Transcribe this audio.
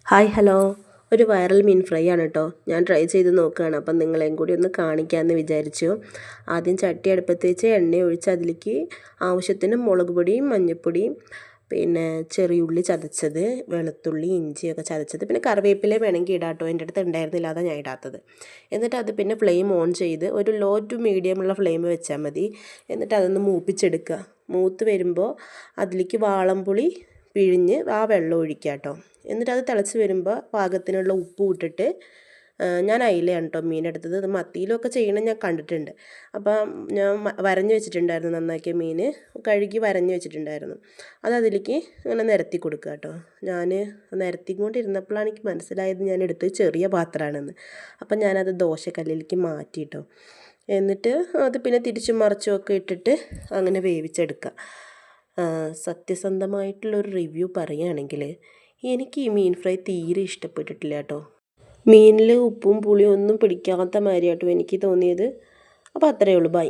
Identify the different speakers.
Speaker 1: Hi hello, ഒരു viral മീൻ fry ആണ് കേട്ടോ. ഞാൻ ട്രൈ ചെയ്ത് നോക്കുകയാണ്. അപ്പം നിങ്ങളെയും കൂടി ഒന്ന് കാണിക്കാമെന്ന് വിചാരിച്ചു. ആദ്യം ചട്ടി അടുപ്പത്ത് വെച്ച് എണ്ണ ഒഴിച്ച് അതിലേക്ക് ആവശ്യത്തിന് മുളക് പൊടിയും മഞ്ഞൾപ്പൊടിയും പിന്നെ ചെറിയുള്ളി ചതച്ചത്, വെളുത്തുള്ളി ഇഞ്ചിയൊക്കെ ചതച്ചത്, പിന്നെ കറിവേപ്പില വേണമെങ്കിൽ ഇടാം കേട്ടോ. എൻ്റെ അടുത്ത് ഉണ്ടായിരുന്നില്ല, അതാണ് ഞാൻ ഇടാത്തത്. എന്നിട്ട് അത് പിന്നെ ഫ്ലെയിം ഓൺ ചെയ്ത് ഒരു ലോ ടു മീഡിയം ഉള്ള ഫ്ലെയിം വെച്ചാൽ മതി. എന്നിട്ട് അതൊന്ന് മൂപ്പിച്ചെടുക്കുക. മൂത്ത് വരുമ്പോൾ അതിലേക്ക് വാളംപുളി പിഴിഞ്ഞ് ആ വെള്ളം ഒഴിക്കുക കേട്ടോ. എന്നിട്ട് അത് തിളച്ച് വരുമ്പോൾ പാകത്തിനുള്ള ഉപ്പ് ഇട്ടിട്ട്, ഞാൻ അയിലയാണ് കേട്ടോ മീൻ എടുത്തത്. അത് മത്തിയിലൊക്കെ ചെയ്യണം ഞാൻ കണ്ടിട്ടുണ്ട്. അപ്പം ഞാൻ വരഞ്ഞ് വെച്ചിട്ടുണ്ടായിരുന്നു, നന്നാക്കിയ മീൻ കഴുകി വരഞ്ഞ് വെച്ചിട്ടുണ്ടായിരുന്നു. അത് അതിലേക്ക് ഇങ്ങനെ നിരത്തി കൊടുക്കുക കേട്ടോ. ഞാൻ നിരത്തിക്കൊണ്ടിരുന്നപ്പോഴാണ് എനിക്ക് മനസ്സിലായത് ഞാൻ എടുത്തത് ചെറിയ പാത്രമാണെന്ന്. അപ്പം ഞാനത് ദോശക്കല്ലിലേക്ക് മാറ്റി കേട്ടോ. എന്നിട്ട് അത് പിന്നെ തിരിച്ചും മറിച്ചും ഒക്കെ ഇട്ടിട്ട് അങ്ങനെ വേവിച്ചെടുക്കുക. സത്യസന്ധമായിട്ടുള്ളൊരു റിവ്യൂ പറയുകയാണെങ്കിൽ എനിക്ക് ഈ മീൻ ഫ്രൈ തീരെ ഇഷ്ടപ്പെട്ടിട്ടില്ല കേട്ടോ. മീനിൽ ഉപ്പും പുളിയും ഒന്നും പിടിക്കാത്ത മാതിരി കേട്ടോ എനിക്ക് തോന്നിയത്. അപ്പോൾ അത്രയേ ഉള്ളൂ, ബൈ.